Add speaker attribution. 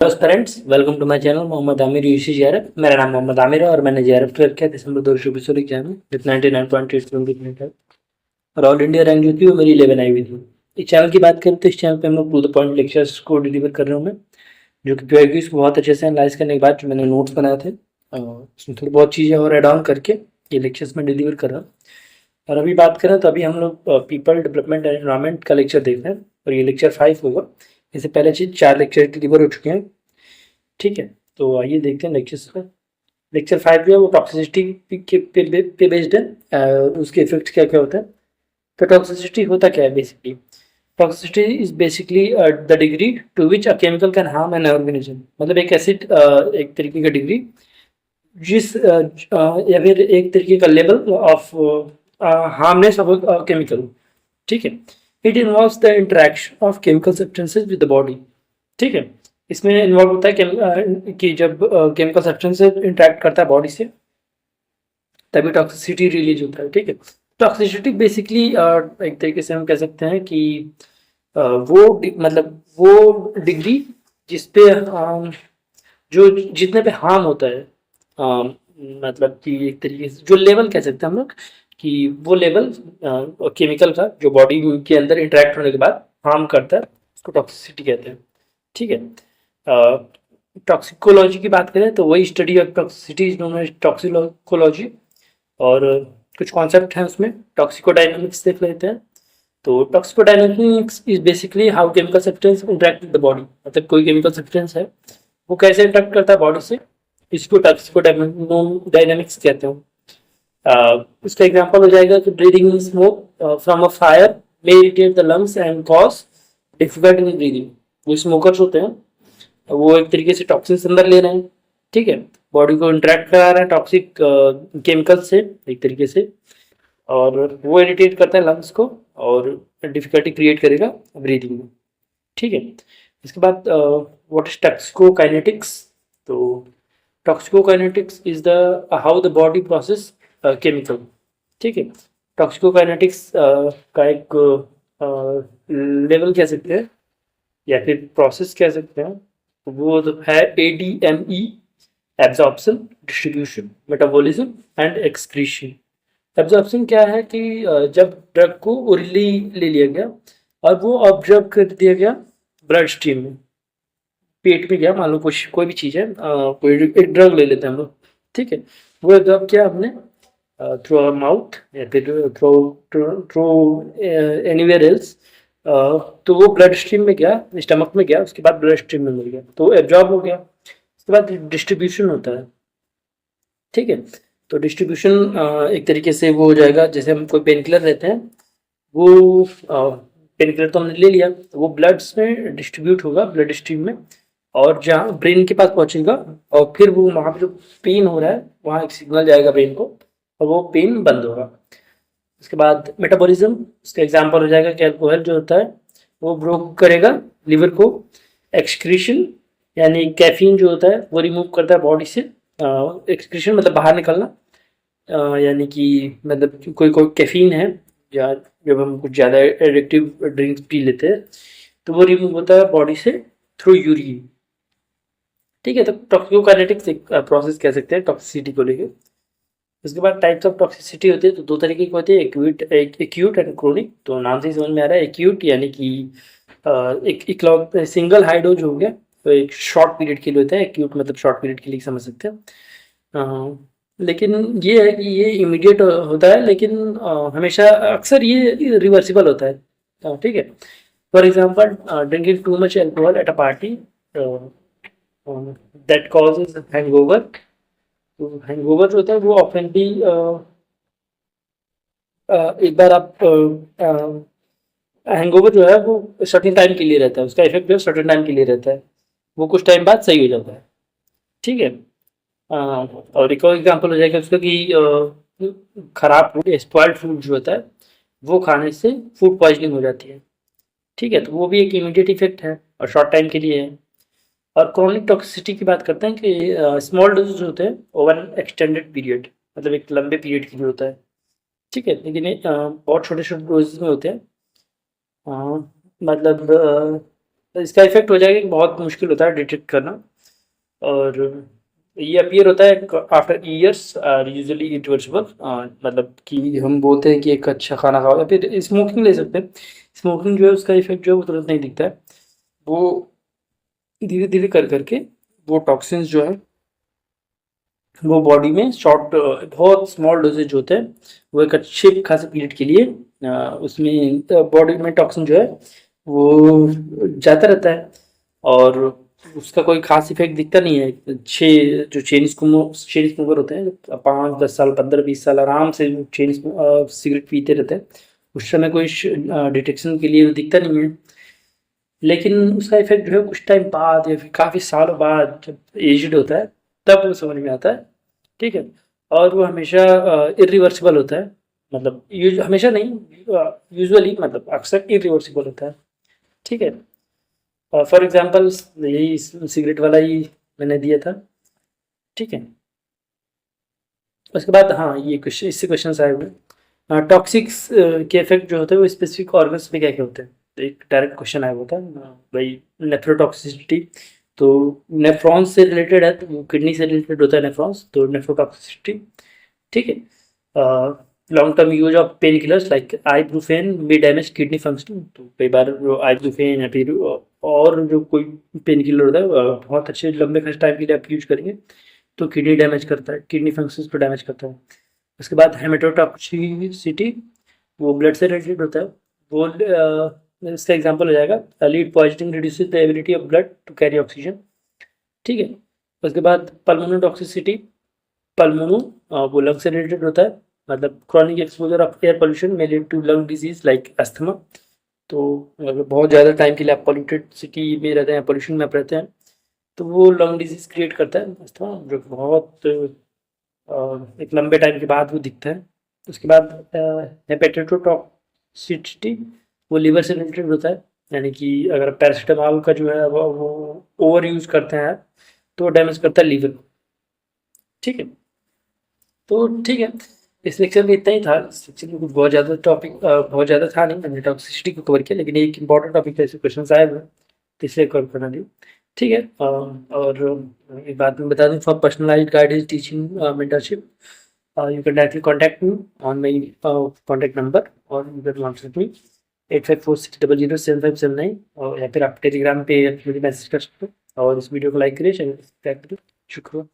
Speaker 1: Hello friends, welcome to my channel Mohammad Aamir UC JRF. मेरा नाम मोहम्मद आमिर है और मैंने जेआरएफ क्लियर किया दिसंबर 2020 को एग्जाम में विथ 99.8 और ऑल इंडिया रैंक जो थी वो मेरी 11 आई हुई थी। इस चैनल की बात करें तो इस चैनल पे हम लोग टू द पॉइंट लेक्चर्स को डिलीवर कर रहे हूँ मैं, जो कि क्यूआईक्यूज को बहुत अच्छे से एनालाइज करने के बाद जो मैंने नोट्स बनाए थे उसमें थोड़ी बहुत चीज़ें और एड ऑन करके ये लेक्चर्स में डिलीवर कर रहा हूँ। और अभी बात करें तो अभी हम लोग पीपल डेवलपमेंट एंड एनवायरमेंट का लेक्चर देख रहे हैं और ये लेक्चर 5 होगा। इससे पहले चीज 4 लेक्चर डिलीवर हो चुके हैं। ठीक है, तो आइए देखते हैं लेक्चर्स में। लेक्चर 5 जो है वो टॉक्सिसिटी के पे बेस्ड है और उसके इफेक्ट क्या क्या होता है। तो टॉक्सिसिटी होता क्या है basically? Toxicity is basically the degree to which a chemical can harm an organism. मतलब एक एसिड एक तरीके का डिग्री जिस या फिर एक तरीके का लेवल ऑफ हार्मनेस ऑफ केमिकल। ठीक है, it involves the interaction of chemical substances with the body. ठीक है, इसमें इन्वॉल्व होता है कि जब केमिकल सब्सटेंस इंटरेक्ट करता है बॉडी से तभी टॉक्सिसिटी रिलीज होता है। ठीक है, टॉक्सिसिटी बेसिकली एक तरीके से हम कह सकते हैं कि मतलब वो डिग्री जिसपे जो जितने पे हार्म होता है, मतलब कि एक तरीके से जो लेवल कह सकते हैं हम लोग कि वो लेवल केमिकल का जो बॉडी के अंदर इंटरेक्ट होने के बाद हार्म करता है उसको टॉक्सिसिटी कहते हैं। ठीक है, टॉक्सिकोलॉजी की बात करें तो वही study of toxicity is known as toxicology. और कुछ कॉन्सेप्ट हैं उसमें। टॉक्सिकोडायनामिक्स देख लेते हैं। तो toxicodynamics is basically how chemical substance interact with the body. मतलब कोई केमिकल सब्सटेंस है वो कैसे इंटरेक्ट करता है बॉडी से, इसको टॉक्सिकोडायनामिक्स कहते हैं। इसका एग्जांपल हो जाएगा कि breathing in smoke from a fire may irritate the lungs and cause difficulty in breathing. जो स्मोकर्स होते हैं वो एक तरीके से टॉक्सिन्स अंदर ले रहे हैं। ठीक है, बॉडी को इंटरेक्ट करा रहा है टॉक्सिक केमिकल से एक तरीके से, और वो इरिटेट करता है लंग्स को और डिफिकल्टी क्रिएट करेगा ब्रीदिंग में। ठीक है, इसके बाद व्हाट इज टॉक्सिकोकाइनेटिक्स। तो toxicokinetics is the how the body process chemical. ठीक है, टॉक्सिकोकाइनेटिक्स का एक लेवल कह सकते हैं या फिर प्रोसेस कह सकते हैं, वो तो है ADME: absorption, distribution, metabolism and excretion. Absorption क्या है कि जब ड्रग को ओरली ले लिया गया और वो ऑब्जर्व कर दिया गया ब्लड स्ट्रीम में, पेट में गया, मान लो कुछ कोई भी चीज़ है, कोई एक ड्रग ले लेते हैं हम लोग। ठीक है, वो एब्जॉर्ब किया हमने थ्रू आवर माउथ या फिर थ्रू थ्रू एनीवेयर एल्स, तो वो ब्लड स्ट्रीम में गया, स्टमक में गया, उसके बाद ब्लड स्ट्रीम में मिल गया तो एब्जॉर्ब हो गया। उसके बाद डिस्ट्रीब्यूशन होता है। ठीक है, तो डिस्ट्रीब्यूशन एक तरीके से वो हो जाएगा जैसे हम कोई पेन किलर लेते हैं, वो पेन किलर तो हमने ले लिया तो वो ब्लड्स में डिस्ट्रीब्यूट होगा ब्लड स्ट्रीम में, और जहाँ ब्रेन के पास पहुंचेगा और फिर वो वहाँ पे जो पेन हो रहा है वहाँ एक सिग्नल जाएगा ब्रेन को और वो पेन बंद होगा। उसके बाद मेटाबॉलिज्म, उसका एग्जांपल हो जाएगा कि अल्कोहल जो होता है वो ब्रोक करेगा लिवर को। एक्सक्रीशन यानी कैफीन जो होता है वो रिमूव करता है बॉडी से। एक्सक्रीशन मतलब बाहर निकलना, यानी कि मतलब कोई कोई कैफीन है या जब हम कुछ ज़्यादा एडिक्टिव ड्रिंक्स पी लेते हैं तो वो रिमूव होता है बॉडी से थ्रू यूरिन। ठीक है, तो टॉक्सिकोकाइनेटिक्स एक प्रोसेस कह सकते हैं टॉक्सिसिटी को लेकर। उसके बाद टाइप्स ऑफ टॉक्सिसिटी होती है तो दो तरीके की होती है, एक्यूट एंड क्रोनिक। तो नाम से ही समझ में आ रहा है, एक्यूट यानी कि एक सिंगल हाई डोज हो गया तो एक शॉर्ट पीरियड के लिए होता है। एक्यूट मतलब शॉर्ट पीरियड के लिए समझ सकते हैं। लेकिन ये है कि ये इमीडिएट होता है, लेकिन हमेशा अक्सर ये रिवर्सिबल होता है। ठीक है, for example drinking too much alcohol at a party that causes hangover. तो हैंगओवर जो होता है वो ऑफनली एक बार आप हैंगओवर जो है वो सर्टेन टाइम के लिए रहता है, उसका इफेक्ट जो है सर्टेन टाइम के लिए रहता है, वो कुछ टाइम बाद सही हो जाता है। ठीक है, और एक और एग्जांपल हो जाएगा उसका कि खराब फूड, स्पॉइल्ड फूड जो होता है वो खाने से फूड पॉइजनिंग हो जाती है। ठीक है, तो वो भी एक इमीडिएट इफेक्ट है और शॉर्ट टाइम के लिए है। और क्रोनिक टॉक्सिसिटी की बात करते हैं कि स्मॉल डोजेज होते हैं ओवर एन एक्सटेंडेड पीरियड, मतलब एक लंबे पीरियड के लिए होता है। ठीक है, लेकिन ये बहुत छोटे छोटे डोजेज में होते हैं। मतलब तो इसका इफेक्ट हो जाएगा कि बहुत मुश्किल होता है डिटेक्ट करना। और ये अपीयर होता है आफ्टर ईयर्स और यूजुअली इरिवर्सिबल, मतलब कि हम बोलते हैं कि एक अच्छा खाना खाओ, या फिर स्मोकिंग ले सकते हैं। स्मोकिंग जो है उसका इफेक्ट जो है वो तुरंत नहीं दिखता है, वो धीरे धीरे कर करके वो टॉक्सिन्स जो है वो बॉडी में शॉर्ट, बहुत स्मॉल डोजेज होते हैं, वो एक अच्छे खासे पीरियड के लिए उसमें बॉडी में टॉक्सिन जो है वो जाता रहता है। और उसका कोई खास इफेक्ट दिखता नहीं है। छः जो चेन स्मोकर होते हैं, 5-10 साल 15-20 साल आराम से चेन सिगरेट पीते रहते हैं, उस समय कोई डिटेक्शन के लिए दिखता नहीं है। लेकिन उसका इफेक्ट जो है कुछ टाइम बाद या फिर काफ़ी सालों बाद जब एज्ड होता है तब वो समझ में आता है। ठीक है। और वो हमेशा इरिवर्सिबल होता है, मतलब हमेशा नहीं, यूजुअली मतलब अक्सर इरिवर्सिबल होता है। ठीक है। फॉर एग्जांपल यही सिगरेट वाला ही मैंने दिया था। ठीक है। उसके बाद हाँ, ये क्वेश्चन, इससे क्वेश्चन आए हुए टॉक्सिक्स के इफेक्ट जो होते हैं वो स्पेसिफिक ऑर्गन्स में क्या क्या होते हैं। तो एक डायरेक्ट क्वेश्चन आया हुआ था भाई, नेफ्रोटॉक्सिसिटी। तो नेफ्रॉन्स से रिलेटेड है, तो किडनी से रिलेटेड होता है नेफ्रॉन्स, तो नेफ्रोटॉक्सिसिटी। ठीक है। Long term use of pain killers like ibuprofen may damage kidney function. तो कई बार जो आइब्रूफेन या फिर और जो कोई पेन किलर होता है बहुत अच्छे लंबे खास टाइम के लिए आप यूज करेंगे तो किडनी डैमेज करता है, किडनी फंक्शंस को डैमेज करता है। उसके बाद हेमेटोटॉक्सिसिटी, वो ब्लड से रिलेटेड होता है। वो इसका एग्जांपल हो जाएगा lead poisoning reduces the ability of blood to carry oxygen. ठीक है। उसके बाद पल्मोनोटॉक्सिसिटी, पल्मोनो वो लंग से रिलेटेड होता है, मतलब chronic exposure of air pollution में lead to lung disease like asthma. तो अगर बहुत ज़्यादा टाइम के लिए आप पॉल्यूटेड सिटी में रहते हैं, पोल्यूशन में आप रहते हैं, तो वो लंग डिजीज क्रिएट करता है अस्थमा, जो कि बहुत एक लंबे टाइम के बाद वो दिखता है। उसके बाद हेपेटाइटोटॉक्सिसिटी, वो लिवर से रिलेटेड होता है, यानी कि अगर पैरासीटामॉल का जो है वो ओवर यूज करते हैं तो डैमेज करता है लीवर को। ठीक है। तो ठीक है, इस लेक्चर में इतना ही था। इस लेक्चर में कुछ बहुत ज़्यादा टॉपिक बहुत ज़्यादा था नहीं, मैंने टॉक्सिसिटी को कवर किया, लेकिन एक इंपॉर्टेंट टॉपिक था, ऐसे क्वेश्चन आए हुए हैं, तो इसलिए कवर करना दी। ठीक है। और एक बात मैं बता दूं, for personalised guidance teaching mentorship you can directly contact me on my contact number, or you can WhatsApp me 8546007579, और या फिर आप टेलीग्राम पे मुझे मैसेज कर सकते हो। और इस वीडियो को लाइक करिए, चैनल को सब्सक्राइब करिए। शुक्रिया।